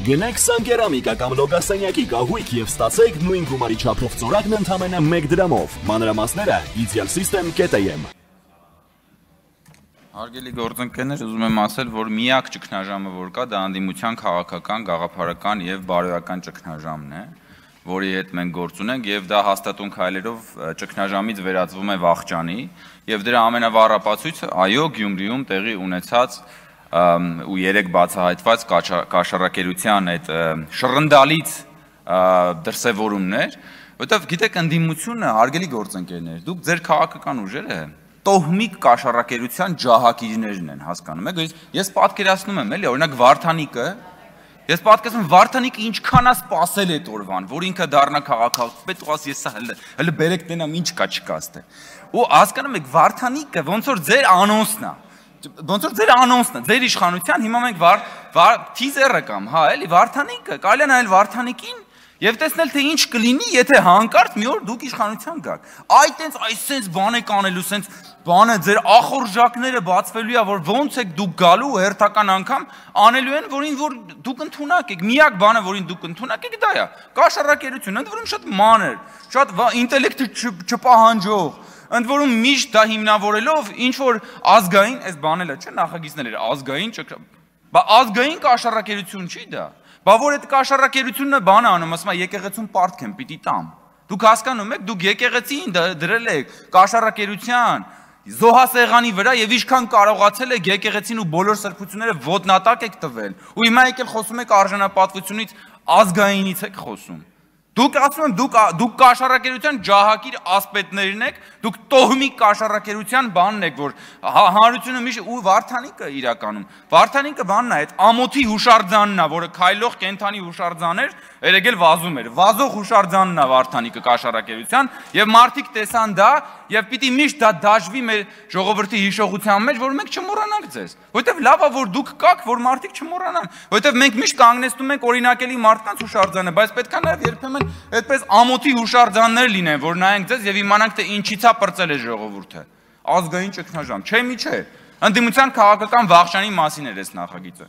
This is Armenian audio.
Գնեք Սանկերամիկա կամ լոգասենյակի կահույք եւ ստացեք նույն գումարի չափով ծորակն ընդամենը 1 դրամով։ Մանրամասները idealsystem.am։ Հարգելի գործընկերներ, ուզում եմ ասել, որ միակ ճգնաժամը, որ կա, դա անդիմության քաղաքական, գաղափարական եւ բարոյական ճգնաժամն է, որի հետ մենք գործ ունենք եւ դա հաստատուն քայլերով ճգնաժամից վերածվում է վախճանի եւ դրա ամենավառ ապացույցը այո Գյումրիում տեղի ունեցած ու երեք բացահայտված կաշառակերության այդ շռնդալից դրսևորումներ, որտեղ գիտեք ընդդիմությունը, հարգելի գործընկերներ, դուք ձեր քաղաքական ուժերը տոհմիկ կաշառակերության ջահակիրներն են, հասկանում եք, ես պատկերացնում եմ, էլի, օրինակ Վարդանիկը ինչքան է սպասել այդ օրվան, որ ինքը դառնա քաղաքապետ, ու ասի ես հələ բերեք տենամ ինչ կա չկա ստե։ Ու հասկանում եք, Վարդանիկը ոնց որ ձեր անոնսն է, ձեր իշխանության, հիմա մենք թիզերը կամ, հա, էլի, Վարդանիկը, կարելի է նայել Վարդանիկին եւ տեսնել թե ինչ կլինի, եթե հանկարծ մի օր դուք իշխանության գաք։ Այսենց բան եք անելու, սենց բանը ձեր ախորժակները բացվելու է, որ ոնց եք դուք գալու հերթական անգամ անելու են, որին որ դուք ընդունակ եք։ Միակ բանը, որին դուք ընդունակ եք, դա է կաշառակերություն, ընդ որում շատ մանր, շատ ինտելեկտը չպահանջող, ընդ որում միշտ դա հիմնավորելով ինչ որ ազգային, այս բանել է, չէ, նախագիծներ ազգային կաշառակերություն չի դա։ Բա որ այդ կաշառակերությունը բանը անում, ասում է եկեղեցուն պարտք եմ պիտի տամ։ Դուք հասկանում եք, դուք եկեղեցին դրել եք կաշառակերության զոհասեղանի վրա եւ ինչքան կարողացել եք եկեղեցին ու բոլոր սրբությունները ոտնատակ եք տվել։ Ու հիմա եկել խոսում եք արժանապատվությունից, ազգայինից եք խոսում։ Դուք ասում եմ, դուք կաշառակերության ջահակիր ասպետներն եք, դուք տոհմիկ կաշառակերության բանն եք, որ հանրությունը միշտ ու Վարդանիկը իրականում։ Վարդանիկը բանն է, այդ ամոթի հուշարձանն է, որը քայլող կենթանի հուշարձան էր, երեգել վազում էր։ Վազող հուշարձանն է Վարդանիկը կաշառակերության, եւ մարդիկ տեսան դա, եւ պիտի միշտ դա դաշվի մեր ժողովրդի հիշողության մեջ, որ մենք չմոռանանք ձեզ։ Որտեւ լավ է, որ դուք կաք, որ մարդիկ չմոռանան, որտեւ մենք միշտ կանգնեցնում ենք օրինակելի մարդկանց հուշարձանը, բայց պետք է նաեւ երբեմն այդպես ամոթի հուշարձաններ լինեն, որ նայենք ձեզ եւ իմանանք թե ինչից է պրծել է ժողովուրդը։ Ազգային ճգնաժամ, չէ՞ մի չէ։ Ընդդիմության քաղաքական վախճանի մասին էր այս նախագիծը։